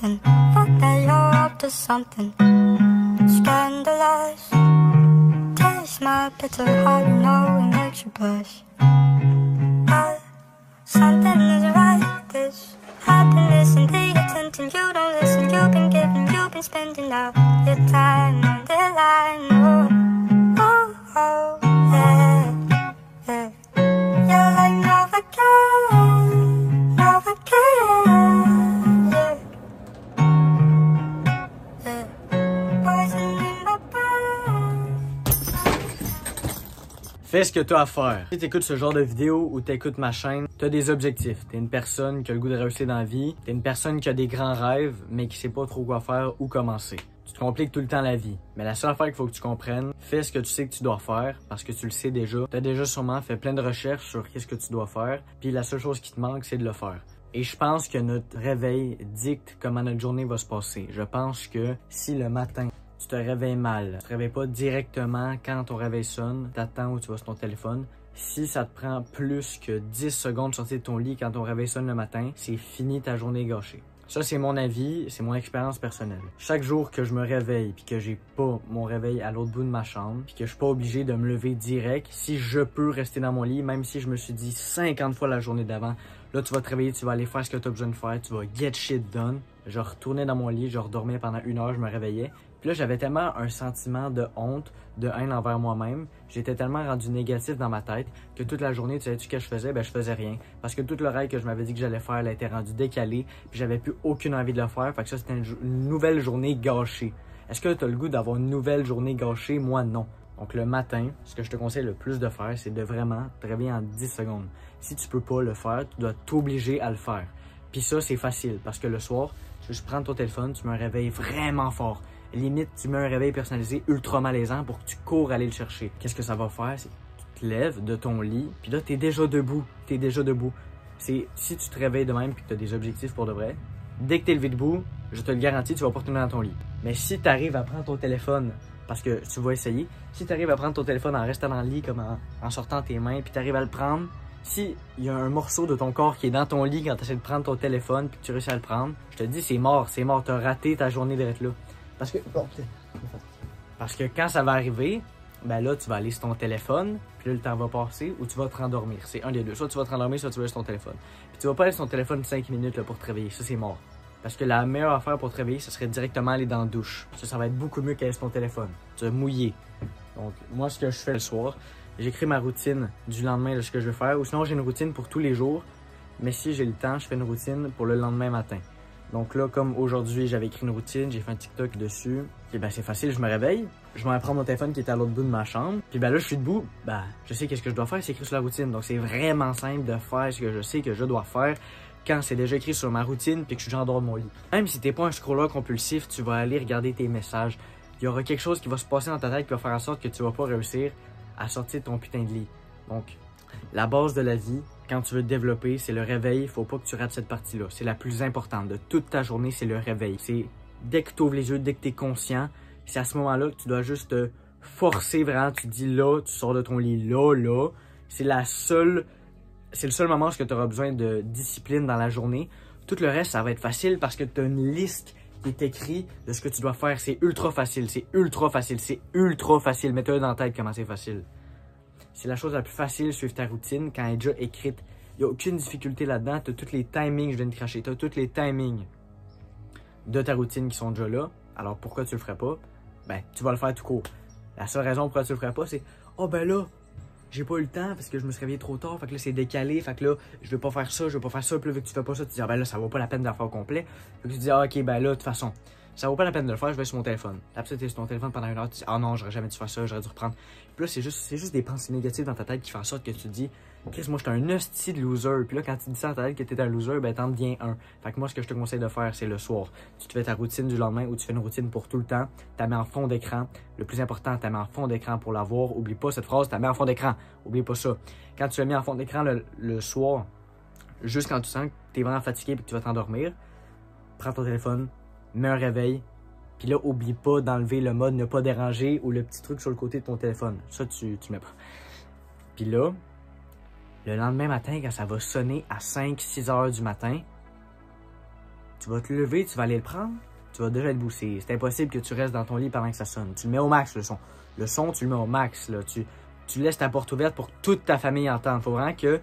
something. Fuck that you're up to something scandalous. Taste my bitter heart, you know it makes you blush. Something isn't right. This happiness and the attention, you don't listen. You've been giving, you've been spending all your time on the line. Oh, oh, oh, yeah, yeah. You're like Novocaine, Novocaine, yeah, yeah. Poison in my brain. Fais ce que tu as à faire. Si tu écoutes ce genre de vidéo ou tu écoutes ma chaîne, tu as des objectifs. Tu es une personne qui a le goût de réussir dans la vie. Tu es une personne qui a des grands rêves, mais qui sait pas trop quoi faire ou commencer. Tu te compliques tout le temps la vie. Mais la seule affaire qu'il faut que tu comprennes, fais ce que tu sais que tu dois faire parce que tu le sais déjà. Tu as déjà sûrement fait plein de recherches sur qu'est-ce que tu dois faire. Puis la seule chose qui te manque, c'est de le faire. Et je pense que notre réveil dicte comment notre journée va se passer. Je pense que si le matin, tu te réveilles mal, tu te réveilles pas directement quand ton réveil sonne, t'attends ou tu vas sur ton téléphone. Si ça te prend plus que 10 secondes de sortir de ton lit quand ton réveil sonne le matin, c'est fini, ta journée est gâchée. Ça, c'est mon avis, c'est mon expérience personnelle. Chaque jour que je me réveille puis que j'ai pas mon réveil à l'autre bout de ma chambre puis que je suis pas obligé de me lever direct, si je peux rester dans mon lit, même si je me suis dit 50 fois la journée d'avant, là, tu vas te réveiller, tu vas aller faire ce que tu as besoin de faire, tu vas get shit done. Je retournais dans mon lit, je redormais pendant 1 heure, je me réveillais. Puis là, j'avais tellement un sentiment de honte, de haine envers moi-même. J'étais tellement rendu négatif dans ma tête que toute la journée, tu savais-tu ce que je faisais? Ben, je faisais rien. Parce que tout le rêve que je m'avais dit que j'allais faire, elle était rendu décalé. Puis j'avais plus aucune envie de le faire. Fait que ça, c'était une nouvelle journée gâchée. Est-ce que tu as le goût d'avoir une nouvelle journée gâchée? Moi, non. Donc le matin, ce que je te conseille le plus de faire, c'est de vraiment te réveiller en 10 secondes. Si tu peux pas le faire, tu dois t'obliger à le faire. Puis ça, c'est facile parce que le soir, tu veux juste prendre ton téléphone, tu mets un réveil vraiment fort. Limite, tu mets un réveil personnalisé ultra malaisant pour que tu cours aller le chercher. Qu'est-ce que ça va faire? C'est que tu te lèves de ton lit, puis là, t'es déjà debout. T'es déjà debout. C'est si tu te réveilles de même puis que tu as des objectifs pour de vrai, dès que t'es levé debout, je te le garantis, tu vas pas retourner dans ton lit. Mais si tu arrives à prendre ton téléphone, parce que tu vas essayer, si tu arrives à prendre ton téléphone en restant dans le lit, comme en sortant tes mains, puis tu arrives à le prendre, si il y a un morceau de ton corps qui est dans ton lit quand tu essaies de prendre ton téléphone puis que tu réussis à le prendre, je te dis, c'est mort, t'as raté ta journée d'être là. Parce que quand ça va arriver, ben là, tu vas aller sur ton téléphone, puis là, le temps va passer, ou tu vas te rendormir. C'est un des deux. Soit tu vas te rendormir, soit tu vas aller sur ton téléphone. Puis tu vas pas aller sur ton téléphone 5 minutes là, pour te réveiller. Ça, c'est mort. Parce que la meilleure affaire pour te réveiller, ce serait directement aller dans la douche. Ça va être beaucoup mieux qu'aller sur ton téléphone. Tu vas mouiller. Donc, moi, ce que je fais le soir, j'écris ma routine du lendemain de ce que je veux faire. Ou sinon, j'ai une routine pour tous les jours. Mais si j'ai le temps, je fais une routine pour le lendemain matin. Donc là, comme aujourd'hui, j'avais écrit une routine, j'ai fait un TikTok dessus. Et ben c'est facile, je me réveille, je vais prendre mon téléphone qui est à l'autre bout de ma chambre. Puis ben là, je suis debout, ben je sais qu'est-ce que je dois faire, c'est écrit sur la routine. Donc c'est vraiment simple de faire ce que je sais que je dois faire quand c'est déjà écrit sur ma routine puis que je suis déjà en dehors de mon lit. Même si t'es pas un scroller compulsif, tu vas aller regarder tes messages. Il y aura quelque chose qui va se passer dans ta tête qui va faire en sorte que tu vas pas réussir à sortir de ton putain de lit. Donc, la base de la vie, quand tu veux te développer, c'est le réveil. Il faut pas que tu rates cette partie-là. C'est la plus importante de toute ta journée, c'est le réveil. C'est dès que tu ouvres les yeux, dès que tu es conscient, c'est à ce moment-là que tu dois juste te forcer vraiment. Tu te dis là, tu sors de ton lit là. C'est le seul moment où tu auras besoin de discipline dans la journée. Tout le reste, ça va être facile parce que tu as une liste qui est écrite de ce que tu dois faire. C'est ultra facile, Mets-toi dans la tête comment c'est facile. C'est la chose la plus facile, suivre ta routine quand elle est déjà écrite. Il n'y a aucune difficulté là-dedans. Tu as tous les timings, je viens de cracher, tu as tous les timings de ta routine qui sont déjà là. Alors pourquoi tu le ferais pas? Ben, tu vas le faire tout court. La seule raison pourquoi tu le ferais pas, c'est « Oh ben là, j'ai pas eu le temps parce que je me suis réveillé trop tard, fait que là c'est décalé, fait que là je veux pas faire ça, puis là vu que tu fais pas ça, tu dis « Ah ben là, ça vaut pas la peine de le faire au complet. » Fait que tu dis « Ah ok, ben là, de toute façon, ça vaut pas la peine de le faire, je vais sur mon téléphone. » Après ça, t'es sur ton téléphone pendant 1 heure, tu dis « Ah non, j'aurais jamais dû faire ça, j'aurais dû reprendre. » Puis là, c'est juste des pensées négatives dans ta tête qui font en sorte que tu te dis « Chris, moi, je suis un hostie de loser. » Puis là, quand tu dis ça dans ta tête que t'es un loser, ben t'en deviens un. Fait que moi, ce que je te conseille de faire, c'est le soir. Tu te fais ta routine du lendemain ou tu fais une routine pour tout le temps. Tu mets en fond d'écran. Le plus important, tu mets en fond d'écran pour l'avoir. Oublie pas cette phrase, tu mets en fond d'écran. Oublie pas ça. Quand tu l'as mis en fond d'écran le soir, juste quand tu sens que tu es vraiment fatigué et que tu vas t'endormir, prends ton téléphone, mets un réveil. Puis là, oublie pas d'enlever le mode ne pas déranger ou le petit truc sur le côté de ton téléphone. Ça, tu mets pas. Puis là, le lendemain matin, quand ça va sonner à 5-6 heures du matin, Tu vas te lever, tu vas aller le prendre, tu vas déjà être boussé. C'est impossible que tu restes dans ton lit pendant que ça sonne. Tu le mets au max, le son. Le son, tu le mets au max, là. Tu laisses ta porte ouverte pour que toute ta famille entende. Faut vraiment que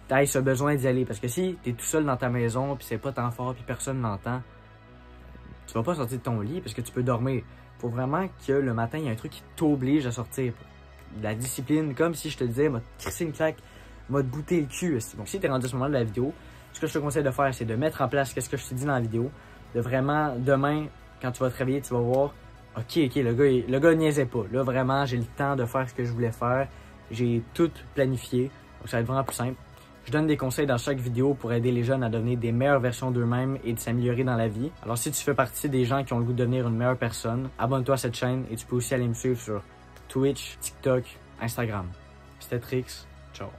tu aies ce besoin d'y aller. Parce que si tu es tout seul dans ta maison, puis c'est pas tant fort, puis personne n'entend, tu vas pas sortir de ton lit parce que tu peux dormir. Faut vraiment que le matin, il y a un truc qui t'oblige à sortir. De la discipline, comme si je te disais, m'a te crisser une claque, m'a te bouter le cul. Donc si tu es rendu à ce moment de la vidéo, ce que je te conseille de faire, c'est de mettre en place ce que je te dis dans la vidéo. De vraiment, demain, quand tu vas te réveiller, tu vas voir, ok, le gars niaisait pas. Là, vraiment, j'ai le temps de faire ce que je voulais faire. J'ai tout planifié. Donc ça va être vraiment plus simple. Je donne des conseils dans chaque vidéo pour aider les jeunes à devenir des meilleures versions d'eux-mêmes et de s'améliorer dans la vie. Alors si tu fais partie des gens qui ont le goût de devenir une meilleure personne, abonne-toi à cette chaîne et tu peux aussi aller me suivre sur Twitch, TikTok, Instagram. C'était Trix. Ciao.